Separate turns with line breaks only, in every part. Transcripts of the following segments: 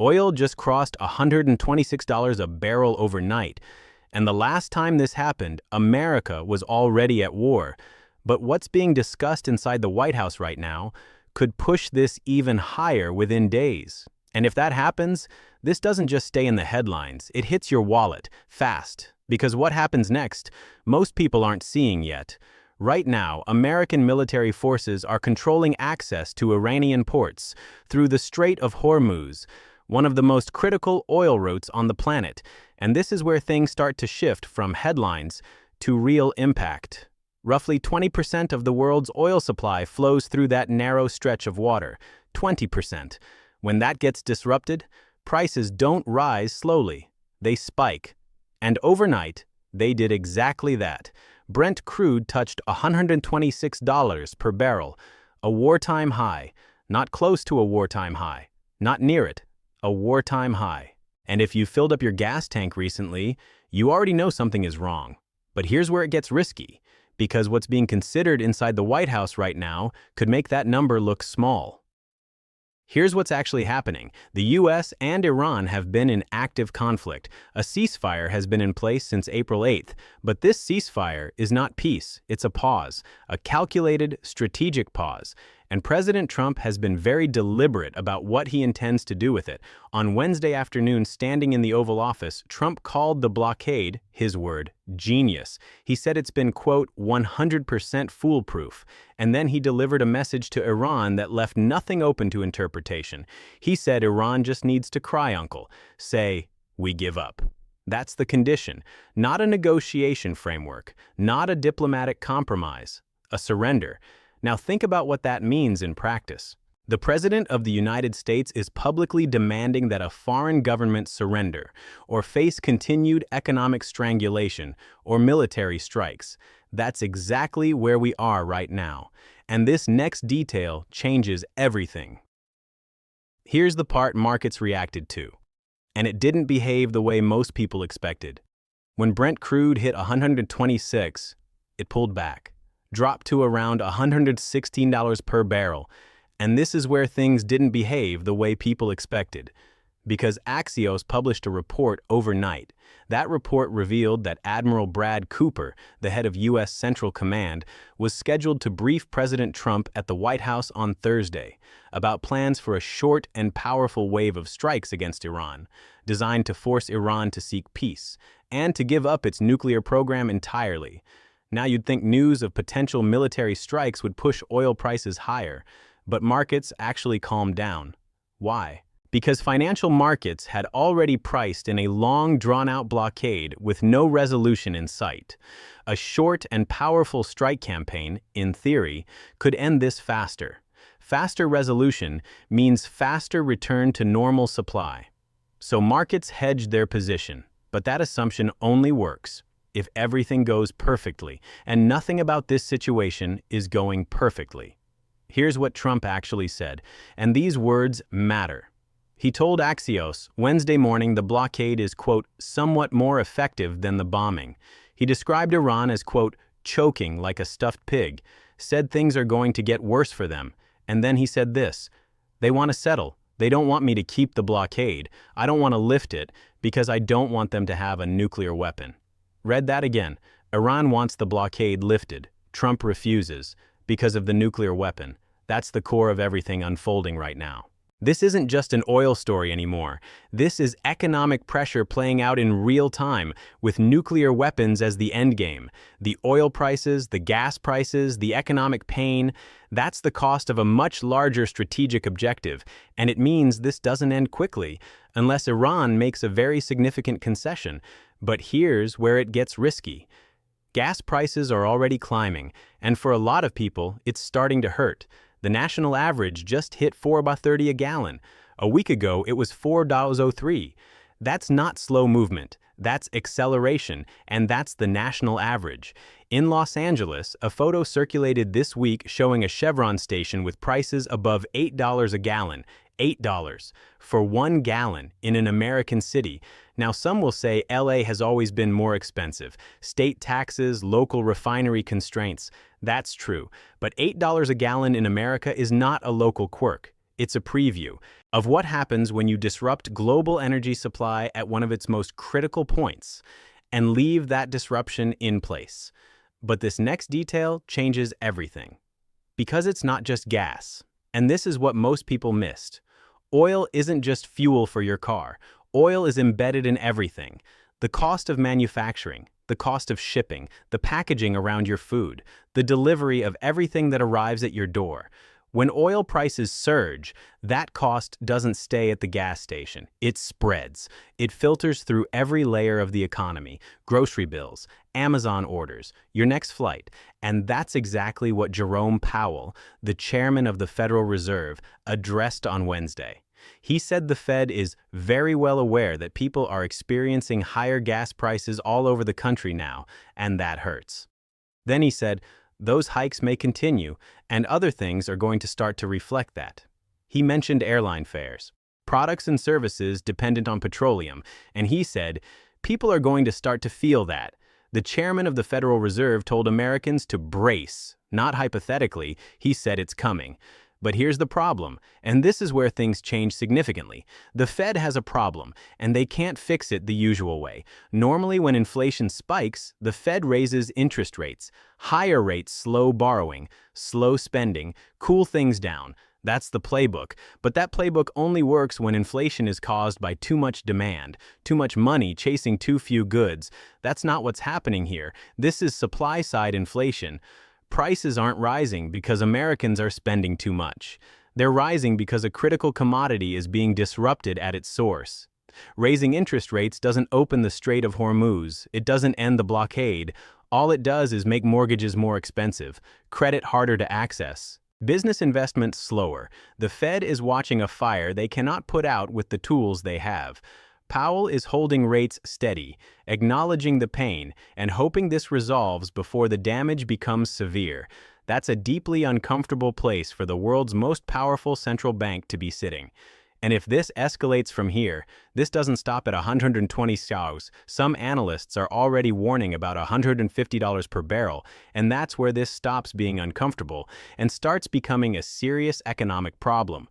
Oil just crossed $126 a barrel overnight, and the last time this happened, America was already at war. But what's being discussed inside the White House right now could push this even higher within days. And if that happens, this doesn't just stay in the headlines, it hits your wallet, fast. Because what happens next, most people aren't seeing yet. Right now, American military forces are controlling access to Iranian ports through the Strait of Hormuz, one of the most critical oil routes on the planet. And this is where things start to shift from headlines to real impact. Roughly 20% of the world's oil supply flows through that narrow stretch of water. 20%. When that gets disrupted, prices don't rise slowly. They spike. And overnight, they did exactly that. Brent crude touched $126 per barrel, a wartime high. Not close to a wartime high. Not near it. A wartime high. And if you filled up your gas tank recently, you already know something is wrong. But here's where it gets risky, because what's being considered inside the White House right now could make that number look small. Here's what's actually happening. The US and Iran have been in active conflict. A ceasefire has been in place since April 8th, but this ceasefire is not peace, it's a pause, a calculated, strategic pause. And President Trump has been very deliberate about what he intends to do with it. On Wednesday afternoon, standing in the Oval Office, Trump called the blockade, his word, genius. He said it's been, quote, 100% foolproof. And then he delivered a message to Iran that left nothing open to interpretation. He said Iran just needs to cry uncle, say, we give up. That's the condition, not a negotiation framework, not a diplomatic compromise, a surrender. Now think about what that means in practice. The President of the United States is publicly demanding that a foreign government surrender, or face continued economic strangulation, or military strikes. That's exactly where we are right now. And this next detail changes everything. Here's the part markets reacted to. And it didn't behave the way most people expected. When Brent crude hit 126, it pulled back, dropped to around $116 per barrel. And this is where things didn't behave the way people expected, because Axios published a report overnight. That report revealed that Admiral Brad Cooper, the head of U.S. Central Command, was scheduled to brief President Trump at the White House on Thursday about plans for a short and powerful wave of strikes against Iran, designed to force Iran to seek peace and to give up its nuclear program entirely. Now you'd think news of potential military strikes would push oil prices higher, but markets actually calmed down. Why? Because financial markets had already priced in a long, drawn-out blockade with no resolution in sight. A short and powerful strike campaign, in theory, could end this faster. Faster resolution means faster return to normal supply. So markets hedged their position, but that assumption only works if everything goes perfectly, and nothing about this situation is going perfectly. Here's what Trump actually said, and these words matter. He told Axios Wednesday morning the blockade is, quote, somewhat more effective than the bombing. He described Iran as, quote, choking like a stuffed pig, said things are going to get worse for them, and then he said this: they want to settle. They don't want me to keep the blockade. I don't want to lift it because I don't want them to have a nuclear weapon. Read that again. Iran wants the blockade lifted. Trump refuses because of the nuclear weapon. That's the core of everything unfolding right now. This isn't just an oil story anymore. This is economic pressure playing out in real time, with nuclear weapons as the endgame. The oil prices, the gas prices, the economic pain, that's the cost of a much larger strategic objective, and it means this doesn't end quickly, unless Iran makes a very significant concession. But here's where it gets risky. Gas prices are already climbing, and for a lot of people, it's starting to hurt. The national average just hit $4.30 a gallon. A week ago, it was $4.03. That's not slow movement. That's acceleration, and that's the national average. In Los Angeles, a photo circulated this week showing a Chevron station with prices above $8 a gallon. $8 for 1 gallon in an American city. Now, some will say LA has always been more expensive. State taxes, local refinery constraints. That's true. But $8 a gallon in America is not a local quirk. It's a preview of what happens when you disrupt global energy supply at one of its most critical points and leave that disruption in place. But this next detail changes everything. Because it's not just gas, and this is what most people missed. Oil isn't just fuel for your car. Oil is embedded in everything. The cost of manufacturing, the cost of shipping, the packaging around your food, the delivery of everything that arrives at your door. When oil prices surge, that cost doesn't stay at the gas station. It spreads. It filters through every layer of the economy: grocery bills, Amazon orders, your next flight. And that's exactly what Jerome Powell, the chairman of the Federal Reserve, addressed on Wednesday. He said the Fed is very well aware that people are experiencing higher gas prices all over the country now, and that hurts. Then he said, those hikes may continue, and other things are going to start to reflect that. He mentioned airline fares, products and services dependent on petroleum, and he said, people are going to start to feel that. The chairman of the Federal Reserve told Americans to brace. Not hypothetically, he said it's coming. But here's the problem, and this is where things change significantly. The Fed has a problem, and they can't fix it the usual way. Normally, when inflation spikes, the Fed raises interest rates. Higher rates slow borrowing, slow spending, cool things down. That's the playbook. But that playbook only works when inflation is caused by too much demand, too much money chasing too few goods. That's not what's happening here. This is supply-side inflation. Prices aren't rising because Americans are spending too much. They're rising because a critical commodity is being disrupted at its source. Raising interest rates doesn't open the Strait of Hormuz. It doesn't end the blockade. All it does is make mortgages more expensive, credit harder to access, business investment slower. The Fed is watching a fire they cannot put out with the tools they have. Powell is holding rates steady, acknowledging the pain, and hoping this resolves before the damage becomes severe. That's a deeply uncomfortable place for the world's most powerful central bank to be sitting. And if this escalates from here, this doesn't stop at 120 SAUs. Some analysts are already warning about $150 per barrel, and that's where this stops being uncomfortable and starts becoming a serious economic problem.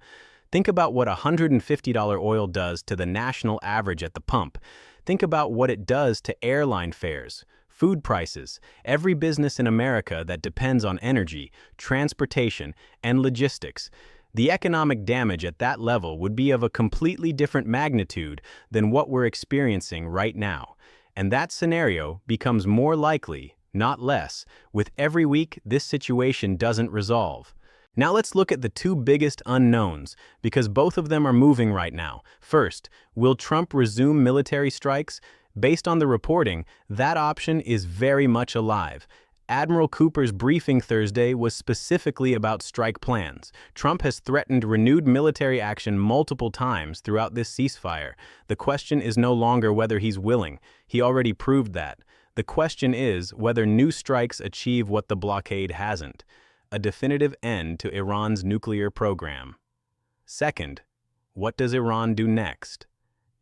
Think about what $150 oil does to the national average at the pump. Think about what it does to airline fares, food prices, every business in America that depends on energy, transportation, and logistics. The economic damage at that level would be of a completely different magnitude than what we're experiencing right now. And that scenario becomes more likely, not less, with every week this situation doesn't resolve. Now let's look at the two biggest unknowns, because both of them are moving right now. First, will Trump resume military strikes? Based on the reporting, that option is very much alive. Admiral Cooper's briefing Thursday was specifically about strike plans. Trump has threatened renewed military action multiple times throughout this ceasefire. The question is no longer whether he's willing. He already proved that. The question is whether new strikes achieve what the blockade hasn't: a definitive end to Iran's nuclear program. Second, what does Iran do next?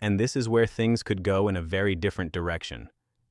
And this is where things could go in a very different direction.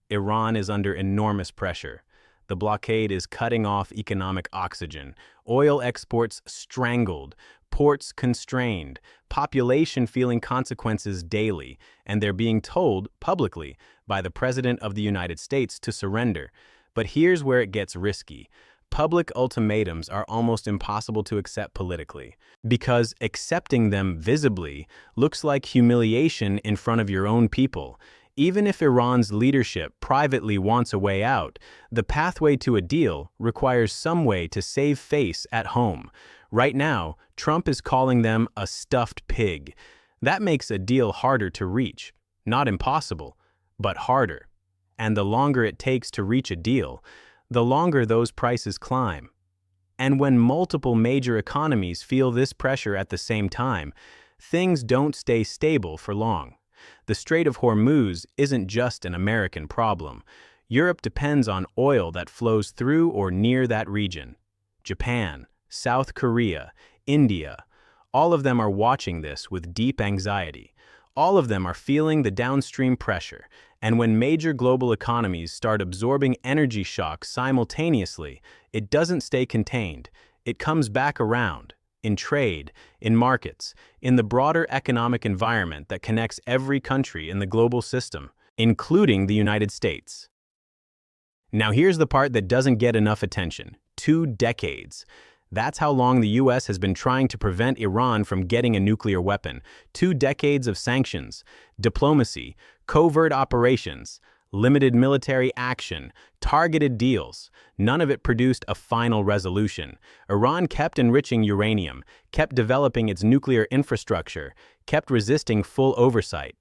Iran is under enormous pressure. The blockade is cutting off economic oxygen, oil exports strangled, ports constrained, population feeling consequences daily, and they're being told publicly by the President of the United States to surrender. But here's where it gets risky. Public ultimatums are almost impossible to accept politically, because accepting them visibly looks like humiliation in front of your own people. Even if Iran's leadership privately wants a way out, the pathway to a deal requires some way to save face at home. Right now, Trump is calling them a stuffed pig. That makes a deal harder to reach. Not impossible, but harder. And the longer it takes to reach a deal, the longer those prices climb. And when multiple major economies feel this pressure at the same time, things don't stay stable for long. The Strait of Hormuz isn't just an American problem. Europe depends on oil that flows through or near that region. Japan, South Korea, India, all of them are watching this with deep anxiety. All of them are feeling the downstream pressure. And when major global economies start absorbing energy shocks simultaneously, it doesn't stay contained. It comes back around. in trade, in markets, in the broader economic environment that connects every country in the global system, including the United States. Now here's the part that doesn't get enough attention. 2 decades. That's how long the US has been trying to prevent Iran from getting a nuclear weapon. 2 decades of sanctions, diplomacy, covert operations, limited military action, targeted deals. None of it produced a final resolution. Iran kept enriching uranium, kept developing its nuclear infrastructure, kept resisting full oversight.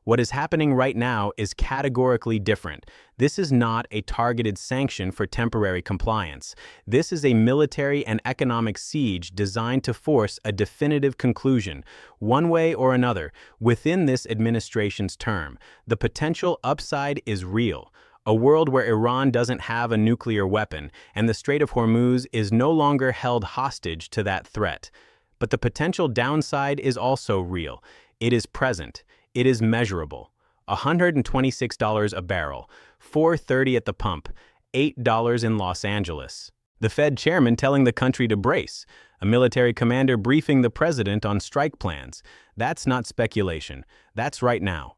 What is happening right now is categorically different. This is not a targeted sanction for temporary compliance. This is a military and economic siege designed to force a definitive conclusion, one way or another, within this administration's term. The potential upside is real. A world where Iran doesn't have a nuclear weapon and the Strait of Hormuz is no longer held hostage to that threat. But the potential downside is also real. It is present. It is measurable. $126 a barrel, $4.30 at the pump, $8 in Los Angeles. The Fed chairman telling the country to brace. A military commander briefing the president on strike plans. That's not speculation. That's right now.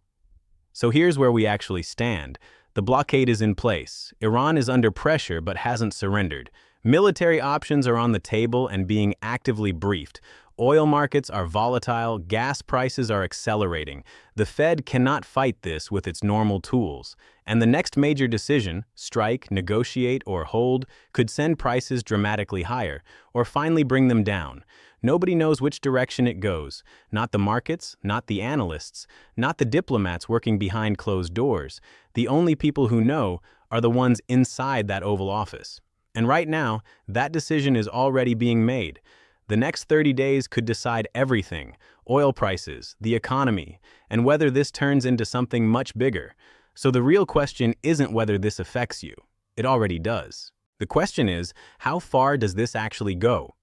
So here's where we actually stand. The blockade is in place. Iran is under pressure but hasn't surrendered. Military options are on the table and being actively briefed. Oil markets are volatile, gas prices are accelerating. The Fed cannot fight this with its normal tools. And the next major decision, strike, negotiate, or hold, could send prices dramatically higher, or finally bring them down. Nobody knows which direction it goes. Not the markets, not the analysts, not the diplomats working behind closed doors. The only people who know are the ones inside that Oval Office. And right now, that decision is already being made. The next 30 days could decide everything: oil prices, the economy, and whether this turns into something much bigger. So the real question isn't whether this affects you. It already does. The question is, how far does this actually go?